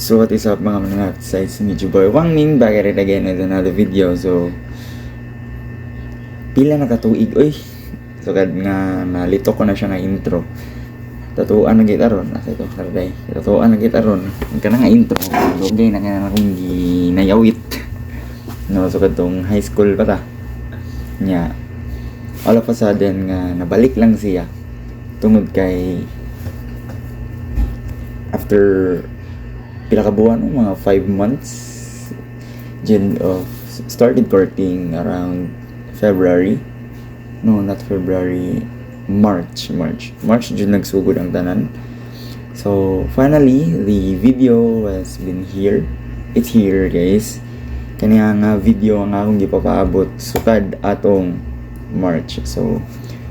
So what is up mga manangat, sa medyo boy Wang Ming back at it again with another video. So pila na katuig oy. So kad nga nalito ko na siya nga intro. Tatuan na gitaron asa ito karday. Tatuan na gitaron. Ka na nga intro. Dugay na nga akong ginayawit. No, so kadtong high school pa ta. Nya all of a sudden nga nabalik lang siya tungod kay after pila ka buwan, mga 5 months June of started courting around February. No, not February, March June nagsugod ang tanan. So finally the video has been here. It's here guys. Kaniya nga video nga akong gipapaabot sukad atong March. So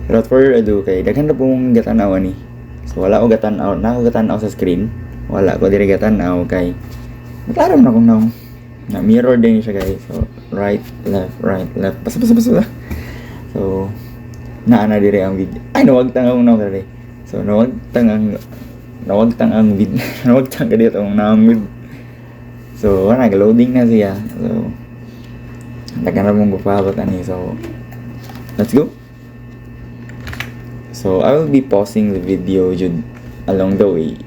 without further ado, kay daghan na pong gatanaw ni. So wala ko gatanaw, na ako gatanaw sa screen. Wala ko diri gatanaw kay naglaram na kung na mirror din siya guys. So right left basta. So naana diri ang video. Ay nawagtang ang naw kay. So nawagtang ang video. Nawagtang ka dito ang namid. So wala loading na siya. So daghan na mong gupabot ani. So let's go. So I will be pausing the video along the way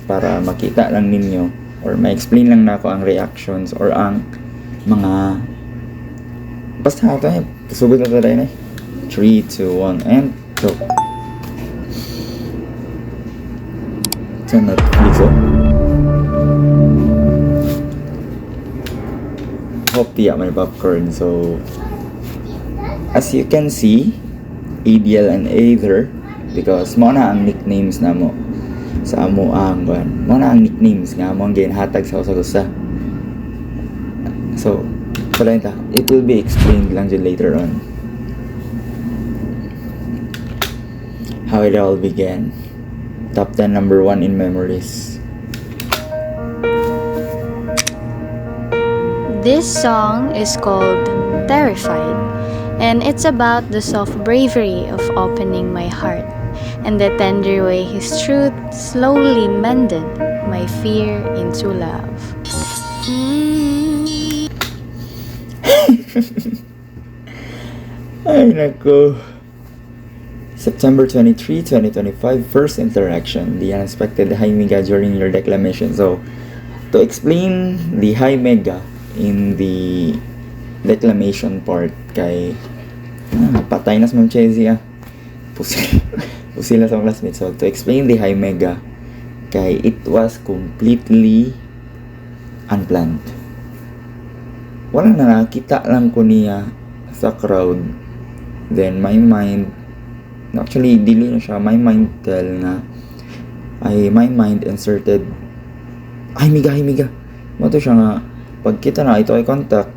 para makita lang ninyo or ma-explain lang na ako ang reactions or ang mga basta ito eh. Pasugod na tayo na eh. 3, 2, 1 and go. Sa Netflix Hope tiya may popcorn. So as you can see, ADL and Aether, because mo na ang nicknames na mo sa amo ang mo na ang nicknames nga mo ang ginhatag sa usa-usa. So pala ita, it will be explained lang dyan later on how it all began. Top 10 number 1 in memories. This song is called Terrified, and it's about the self-bravery of opening my heart and the tender way his truth slowly mended my fear into love. Ay nako. September 23, 2025, first interaction, the unexpected high mega during your declamation. So to explain the high mega in the declamation part kay patay na sa Ma'am Chezzy pusila sa classmates. So to explain the high mega kay it was completely unplanned. Wala na nakita lang ko niya sa crowd, then my mind actually dili na siya, my mind inserted ay miga mo to siya nga pagkita na ito ay contact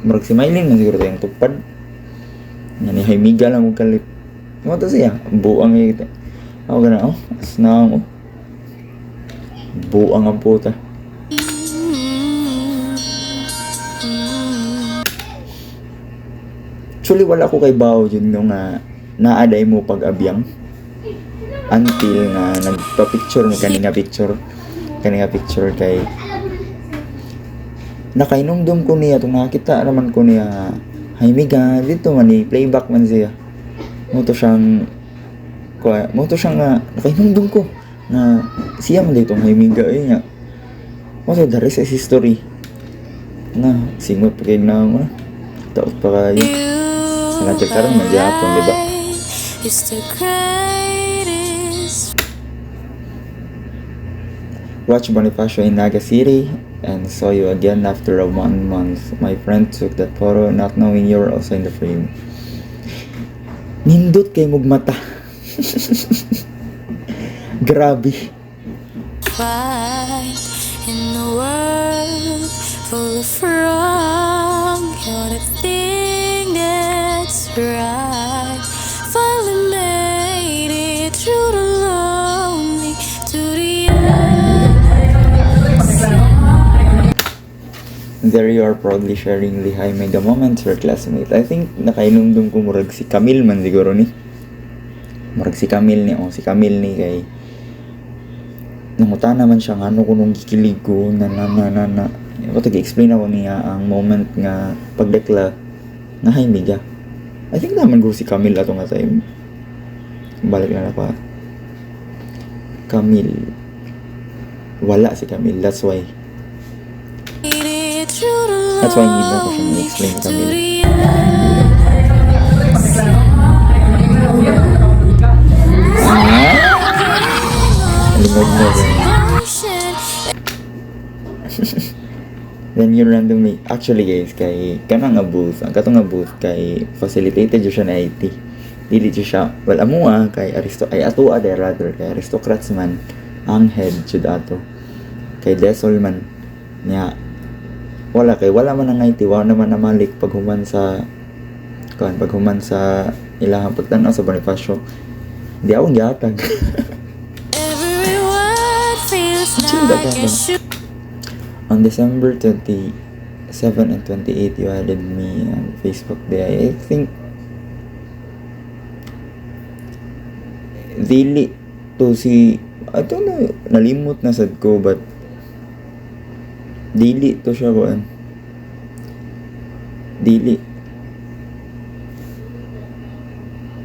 murag si Mylene na siguro tayong tupad yan ni Jaimiga lang mo kalip mo to siya buang ito ako gana asnang buang ang puta. Actually wala ko kay bao yun nung naaday mo pag-abyang until nga nagpa-picture kaninga picture kay nakainumdum ko niya itong nakita naman ko niya Jaimiga dito man playback man siya mo to siyang nakainumdum ko na siya man dito Jaimiga nga mo to the rest is history na singot pa kayo na mo taot pa kayo sa natagkaroon man Japon, diba? It's the greatest. Watch Bonifacio in Naga City and saw you again after 1 month. My friend took that photo not knowing you were also in the frame. Nindot kay mugmata. Grabe. Fight in the world full of wrong. You're the thing that's right. Finally made it through the lonely to the end. There you are proudly sharing the high mega moment to your classmate. I think nakainumdum ko murag si Camille man siguro ni. Murag si Camille ni kay nanguta naman siya nga ano kunong gikilig ko na ako tag-explain ako niya ang moment nga pagdekla nga hay miga. I think naman ko si Camille ato nga time. Balik na pa. Camille. Wala si Camille. That's why hindi na ko siya i-explain ni Camille. Lingod mo rin. Then you randomly, actually guys, kay kanang nga booth, ang katong nga booth kay facilitated siya na IT. Dili siya, well amuha kay ato rather kay aristocrats man ang head jud ato. Kay Desol man niya wala man ang IT, wala naman namalik paghuman sa ilahang pagtanaw sa Bonifacio. Di akong gihatag. On December 27 and 28, you added me on Facebook Day. I think dili to si I don't know, nalimot na sad ko, but dili to siya kuan. Dili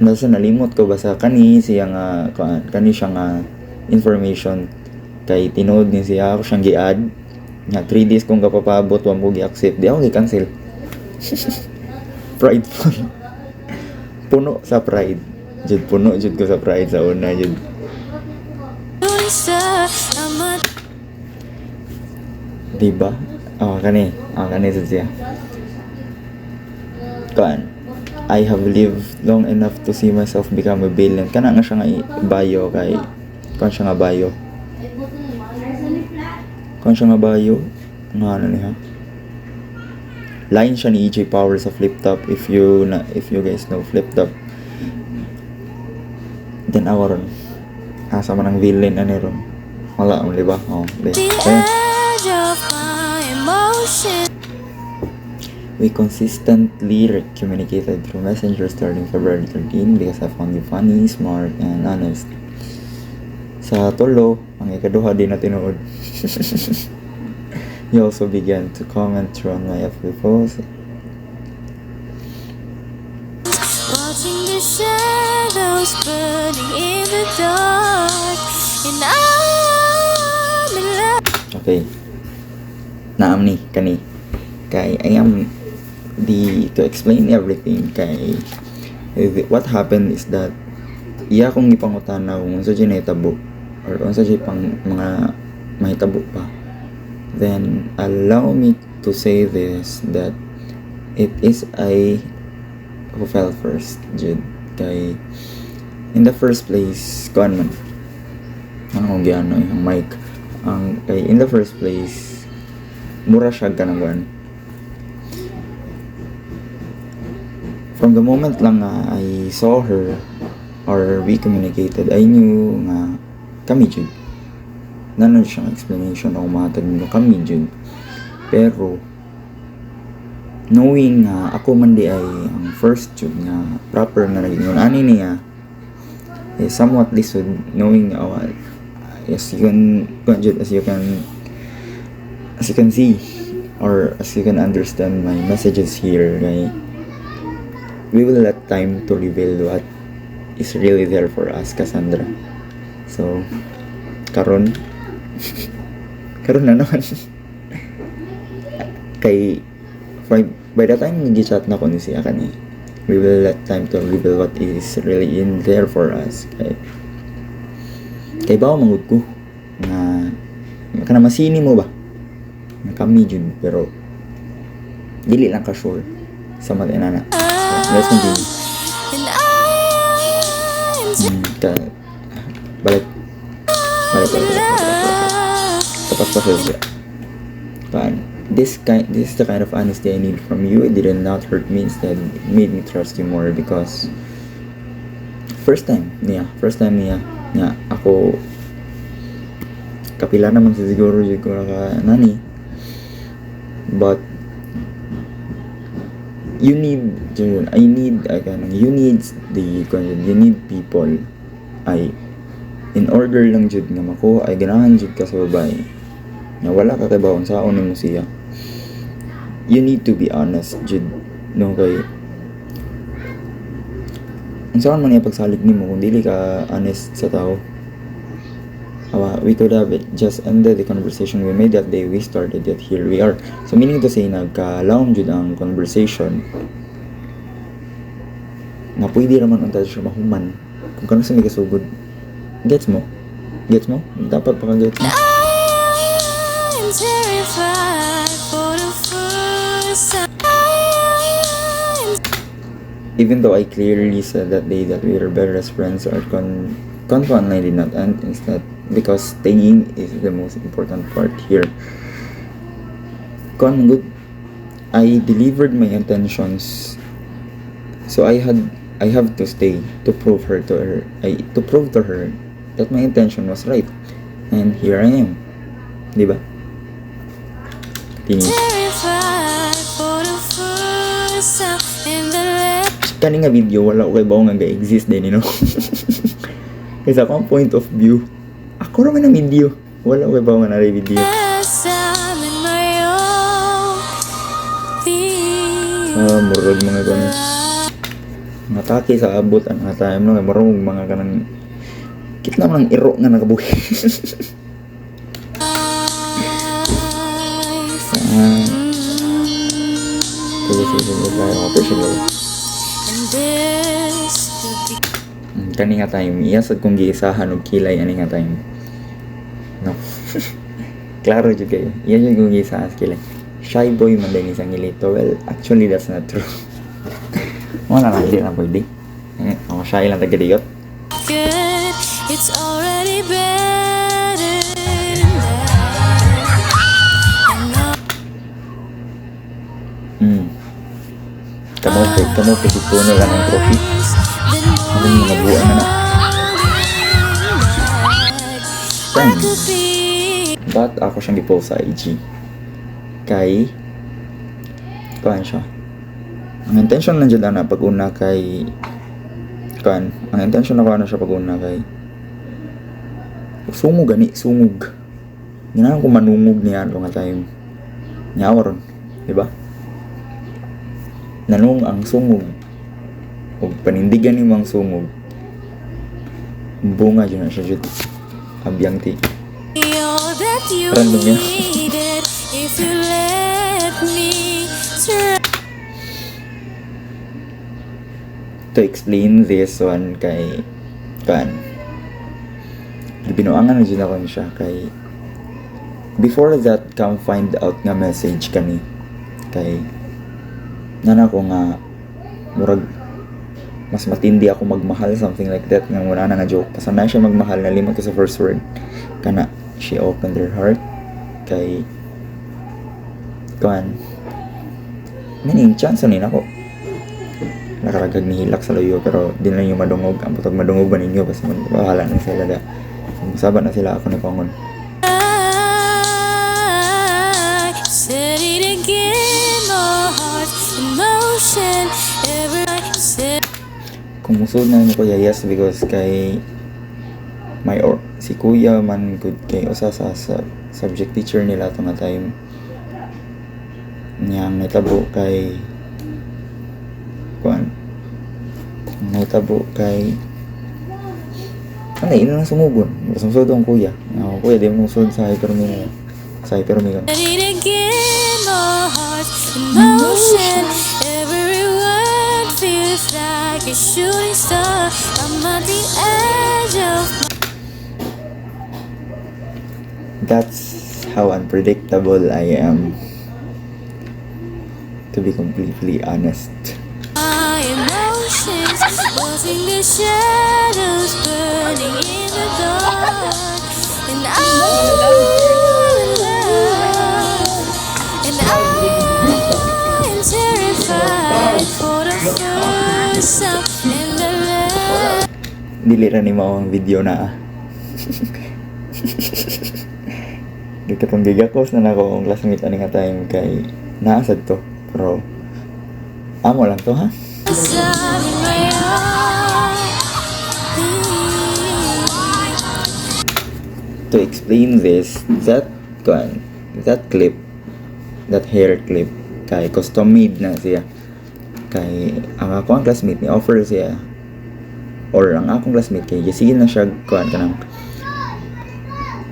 nasa nalimot ko basta kani siya nga kani siya nga information kay tinood ni siya ako siyang gi-add nga 3 days kong kapapabot wa mo gi-accept di ako gi-cancel. Prideful. Puno sa pride ko sa pride sa una jud. Diba? Kani sa siya kan I have lived long enough to see myself become a villain. Kana nga siya nga bio kay kan siya nga bio nga ano niya line siya ni EJ Power sa Flip Top. If you guys know Flip Top, then awaron asa man ang villain ani ron wala ang diba we consistently communicated through Messenger starting February 13 because I found you funny, smart, and honest. Sa tulo, ang ikaduha din na tinuod. You also began to comment on my FB posts. Watching the shadows burning in the dark, and I'm in love. Okay. Naam ni kani. Kay I am to explain everything kay what happened is that iya kong ipangutana kung unsa dyan tabo or unsa dyan pang mga mahitabo pa, then allow me to say this that it is I who fell first jud kay in the first place kuan man ano kung gyano yung mic ang kay in the first place mura siya ganang kuan. From the moment lang nga I saw her or we communicated, I knew nga kami jud. Nanon siyang explanation o matag mo kami jud. Pero knowing nga ako man di ay ang first jud nga proper na naging yun ani niya is somewhat lisod, knowing as you can see or as you can understand my messages here, right? We will let time to reveal what is really there for us, Cassandra. So, karon na naman. By the time nag-chat na ko ni siya kani, we will let time to reveal what is really in there for us. Kay bawa mangud ko na kana masini mo ba? Na kami jud pero dili lang ka sure sa mga inana. Let's continue. Balik. Tapos pa siya. This is the kind of honesty I need from you. It did not hurt me. Instead, it made me trust you more because first time niya ako kapila naman sa siguro ka nani, but you need people in order lang jud nga makuha ay ganahan jud ka sa babae nga wala ka kay bawon sa nimo siya, you need to be honest jud, no? Kay ang saan man yung pagsalig nimo kung dili ka honest sa tao. We could have it just ended the conversation we made that day we started, yet here we are. So meaning to say, nagka-laom jud ang conversation nga pwede raman unta siya mahuman kung kano sa may kasugod. Gets mo? Gets mo? Dapat pa ka-gets mo. I'm terrified for the first time. Even though I clearly said that day that we were better as friends, our convo online did not end instead because staying is the most important part here. Good. I delivered my intentions, so I have to stay to prove to her that my intention was right, and here I am, di ba? Finish. Terrified for the first time in the Kani nga video wala ko kay bao nga ga-exist din, you know. Kasi akong point of view, ako raman ang video, wala ko kay bao nga na video. last time in my own Murag mga ganun. Mga taki sa abot ang mga time no, marunong mga kanang kit naman ang iro nga nakabuhi. And this could be Kani nga time, iyasad kong giisahan og kilay ani nga time. No. Klaro jud kayo. Iya jud kong giisahan sa kilay. Shy boy man din isang ilito. Well, actually that's not true. Wala lang, hindi lang pwede. Ako shy lang taga-diyot. good. It's already better than that. Kamu dito na lang ang trophy. Ano yung nabuan na na. Friends. But ako siyang gipost sa IG. Kay kuan siya. Ang intention nandiyan na pag-una kay kuan. Ang intention na kuan siya pag-una kay sumug gani, sumug. Ginahan ko manungog niya nga time. Nyawa ron, di ba? Nanung ang sungog o panindigan ni mang sungog bunga dyan na siya dyan abiyang ti All that you Random yan. needed if you let me try. to explain this one kay kan binuangan na dyan ako siya kay before that come find out nga message kani kay nana ko nga murag mas matindi ako magmahal, something like that, nga wala na nga joke pasana siya magmahal, nalimot ko sa first word kana she opened her heart kay kuan meaning chance ni nako nakaragag ni hilak sa layo pero di na yung madungog ang putag madungog ba ninyo kasi bahala na sila da masabat na sila ako ni Pangon. I said it again, my heart in motion. Every night said Kung musod na ni Kuya, yes, because kay si Kuya man good kay usa sa subject teacher nila to nga time niyang natabo kay kuan natabo kay ano ina na sumugon sumsud ang Kuya Kuya di mo sud sa hypermega it again, my heart in motion. Every word feels like a shooting star. I'm at the edge of That's how unpredictable I am, to be completely honest. my emotions, watching the shadows burning in the dark. And I'm in love, and I'm terrified for the first time in the love. Dili ra ni mao ang video na Gikatong gigakos na nako ang classmate ani nga time kay naasad to pero amo lang to ha. Inside my heart, to explain this, that clip, that hair clip, kay custom made na siya. Kay ang akong classmate ni offer siya, or ang akong classmate kay sige na siya kuan kanang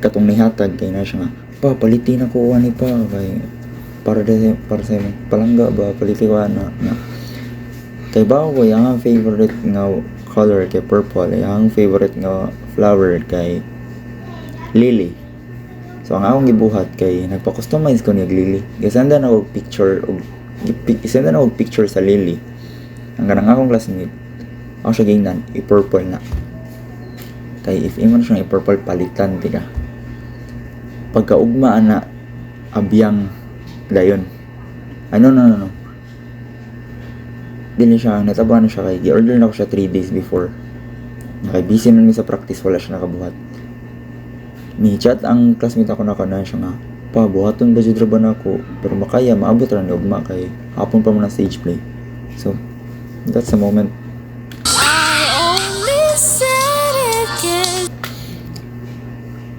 katong nihatag kay na siya nga pa palitin ako ani pa kay para sa palangga ba palitin ko na kay ba ko yung favorite nga color kay purple, yung favorite nga flower kay lily. So ang akong gibuhat kay nagpa-customize ko ni lily. Gisenda na og picture sa lily. Ang ganang akong classmate ako siya gingnan i-purple na. Kay if imon siya i-purple palitan tiga. Pagkaugma na abiyang dayon. No. Dili siya natabuan na siya kay gi-order na ko siya 3 days before. Nakay busy man mi sa practice wala siya nakabuhat. Ni chat ang classmate ako na siya nga pa buhaton ba jud ra ba nako pero makaya maabot ra ni ugma kay hapon pa man ang stage play. So that's the moment. I only said it 'cause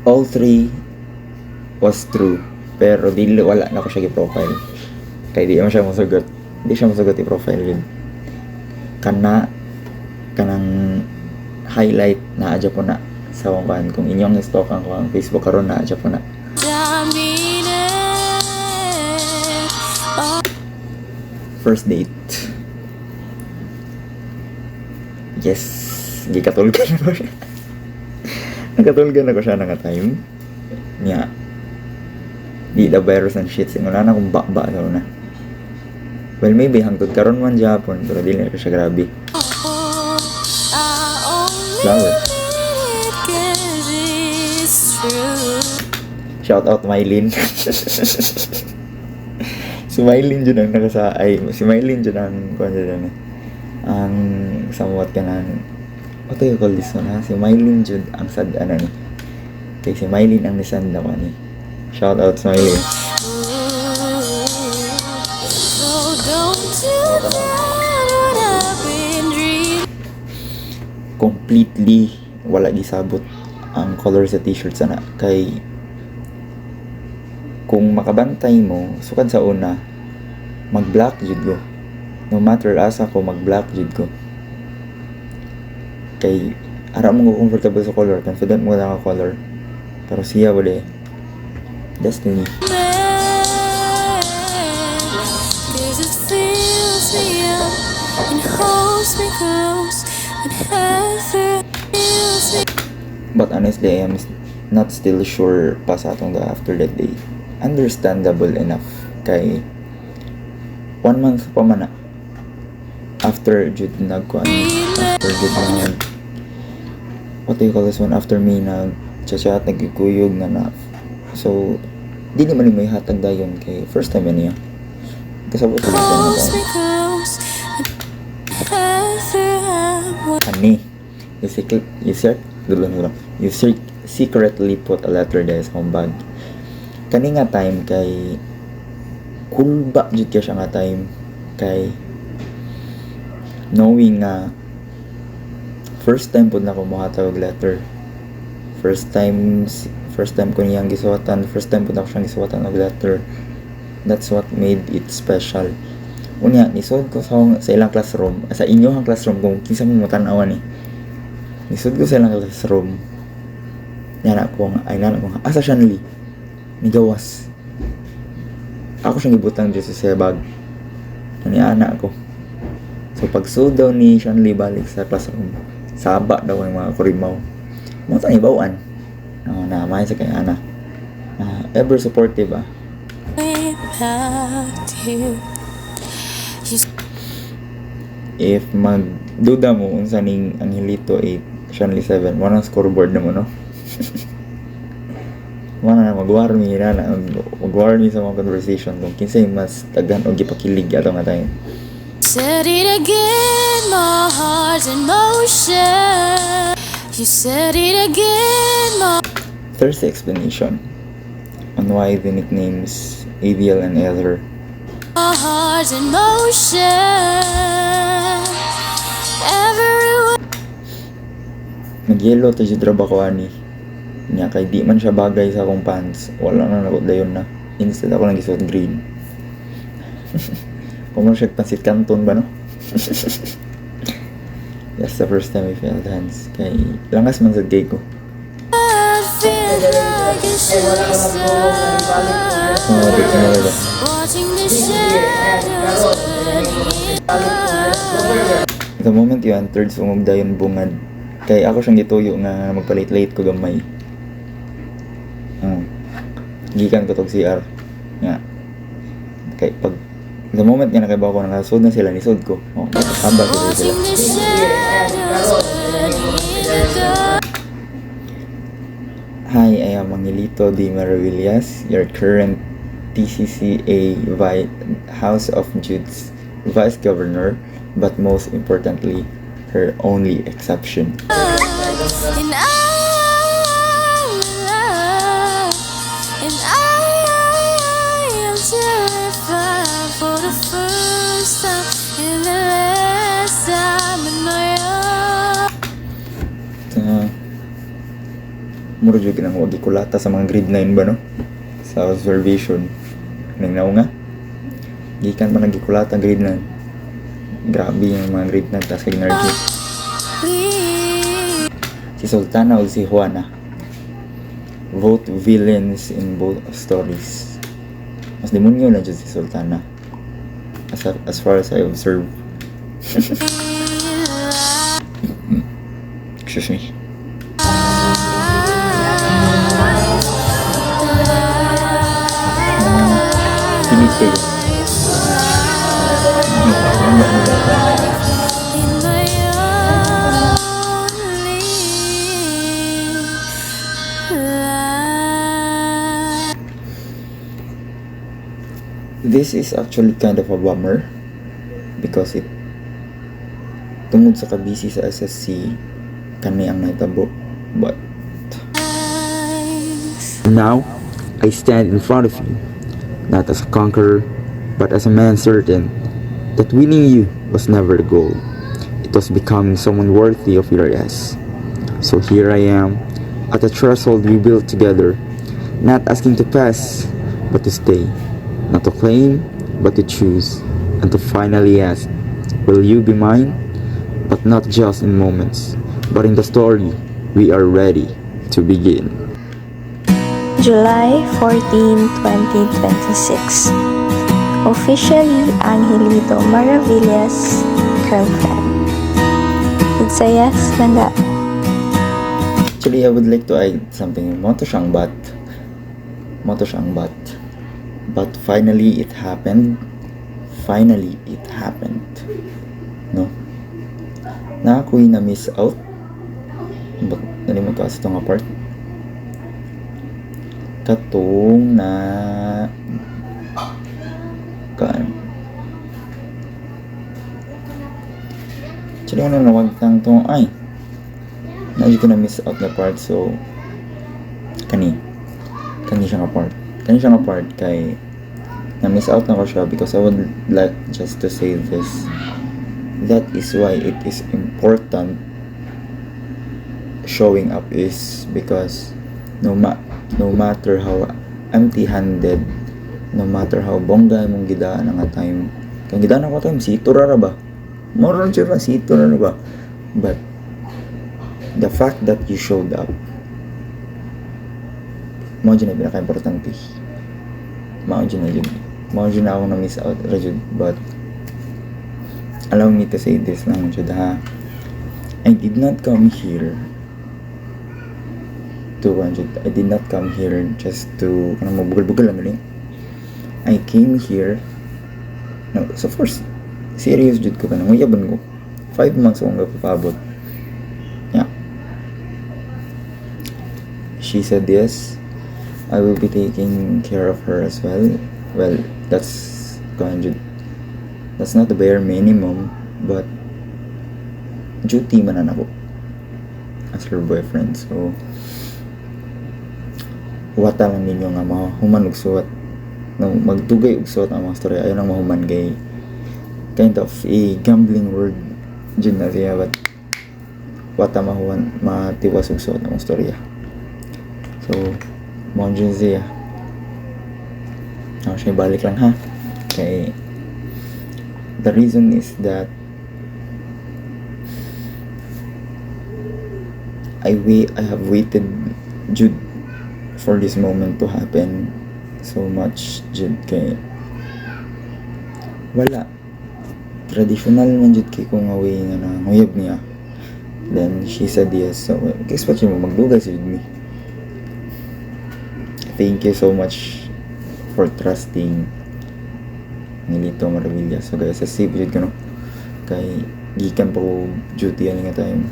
All three was true pero dili wala na ko siya gi-profile kay di man siya masagot i-profile yun kanang highlight na adya po na sa kung kung inyong stalk ang Facebook karon na adya po na I mean it. first date. Yes, gikatulgan ako siya. Nakatulgan ako siya nga time niya. Di the virus and shit wala na akong bakba sa una. Well, maybe hangtod karon man Japon pero dili na ko siya grabe. Flower. Shout out Mylene. Si Mylene dyan ang si Mylene dyan ang kuwan dyan ang somewhat kanang what do you call this one ha? Si Mylene dyan ang sad ano ni kay si Mylene ang nisand na ni. Shout out sa Mylene. Completely wala gisabot ang color sa t-shirt sana kay kung makabantay mo sukad sa una mag black jud ko no matter asa ko mag black jud ko kay ara mo ko comfortable sa color confident mo na ka color pero siya wala destiny. Cause it fills me up and holds me close whenever it feels me. But honestly, I am not still sure pa sa atong after that day. Understandable enough. Kay 1 month pa man na. After jud nagkuan. After jud nag what do you call this one? After me nag-chat, nagkikuyog na. So, di naman may hatag dayon kay first time yan niya. Kasabot ko lang Ani, you secretly put a letter there sa akong bag. Kani nga time kay kulba jud ka siya nga time kay knowing nga first time pud na ko mohatag og letter. First time ko niyang gisuwatan, first time pud ako siyang gisuwatan og letter. That's what made it special. Unya, nisod ko sa ilang classroom, sa inyong classroom kung kinsa mo tan-awan ni. Nisod ko sa ilang classroom. Nana ko asa siya nili. Nigawas. Ako siyang gibutang dito sa bag. Ni anak ko. So pag daw ni Shanley balik sa classroom, saba daw ang mga kurimaw. Mo ta ibawaan. Na may sa kay ana. Ever supportive ah. If magduda mo unsa ning Angelito 8 Shanley 7 mo nang scoreboard na mo no. Mana magwarmi sa mga conversation kung kinsay mas daghan og gipakilig ato nga tayo. Said it again, my heart's in motion. You said it again, my There's the explanation on why the nicknames Aviel and Elher. heart's in motion. Everywhere. Nag-yellow to jud ra ba ko ani. Nya kay di man siya bagay sa akong pants, wala na nako dayon na. Instead ako lang gisuot green. Kung mo siya pansit canton ba no? That's the first time I felt hands. Kay langas man sa gay ko. I feel like a shooting star. Watching the shadows burning in. The moment you entered, sumugda yung bungad. Kay ako siyang gituyo nga magpalit-late ko gamay. Gikan ko tog CR. Nga. Kay pag the moment nga nakabaw ko nakasod na sila, nisod ko. Nakasamba ko sila. Watching the shadows burning in the dark. Hi, I am Angelito D. Maravillas, your current TCCA House of Jude's Vice Governor, but most importantly, her only exception. And I am terrified for the first time and the last time in my life. Muro jud nang wagi kulata sa mga grade 9 ba no? Sa observation. Ning naw nga. Gikan pa nagikulata grade 9. Grabe yung mga grade 9 tas kay energy. Si Sultana o si Juana. Both villains in both stories. Mas demonyo na dyan si Sultana. As far as I observe. Excuse me. Kinig kayo. In my only life. This is actually kind of a bummer because it tungod sa kabisi sa SSC kani ang naitabo, but Now, I stand in front of you, not as a conqueror, but as a man certain that winning you was never the goal. It was becoming someone worthy of your yes. So here I am, at the threshold we built together, not asking to pass, but to stay, not to claim, but to choose, and to finally ask, will you be mine? But not just in moments, but in the story we are ready to begin. July 14, 2026. Officially Angelito Maravillas girlfriend. It's a yes, Manda. actually I would like to add something. Moto siyang bat. But finally it happened. No? Na ako'y na-miss out. But nalimot ko sa itong apart. Katong na actually ano nawag tang tong ay na ko na miss out na part, so kani siyang apart kay na miss out na ko siya because I would like just to say this. That is why it is important showing up is because no matter how empty-handed, no matter how bongga mong gidaan nga time, kang gidaan ako time sito ra ba, moron siya sito ra ba, but the fact that you showed up mao dyan na pinaka-importante. Mao dyan na ako na miss out ra jud. But allow me to say this lang jud ha, I did not come here just to kanang mabugal-bugal lang galing. I came here no, so first serious jud ko kanang uyabon ko 5 months akong gapapabot. Yeah, she said yes, I will be taking care of her as well. Well, that's not the bare minimum, but duty man na ako as her boyfriend. So wata lang ninyo nga mahuman og suwat no, magdugay og suwat ang mga story ayon ang mahuman kay kind of a gambling word dyan na siya, but wata mahuman matiwas og suwat ang storya. So, Mount Jinzi ako siya balik lang ha. Okay. The reason is that I have waited, Jude, for this moment to happen so much, Jude, kay wala traditional man Jude kay kung away nga na nguyab niya. Then she said yes, so guess what, mo magdugay si me. Thank you so much for trusting Nilito Maravilla. So guys, sa safe Jude ko no, kay gikan pa ko duty ani nga time.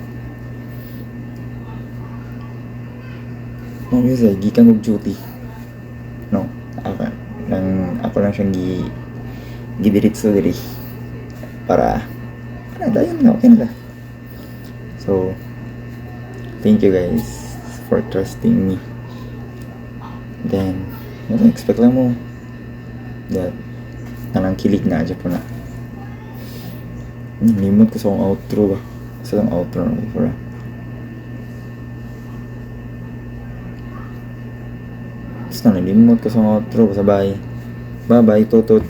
Obviously, gikan og duty. No, ako lang siyang gidiritso diri para dayon na okay na. So, thank you guys for trusting me. Then, expect lang mo that nanang kilig na dyan po na. Limot ko sa akong outro ba? Sa akong outro na before. Tapos na nalimot ko sa akong outro. Bye bye, tutot.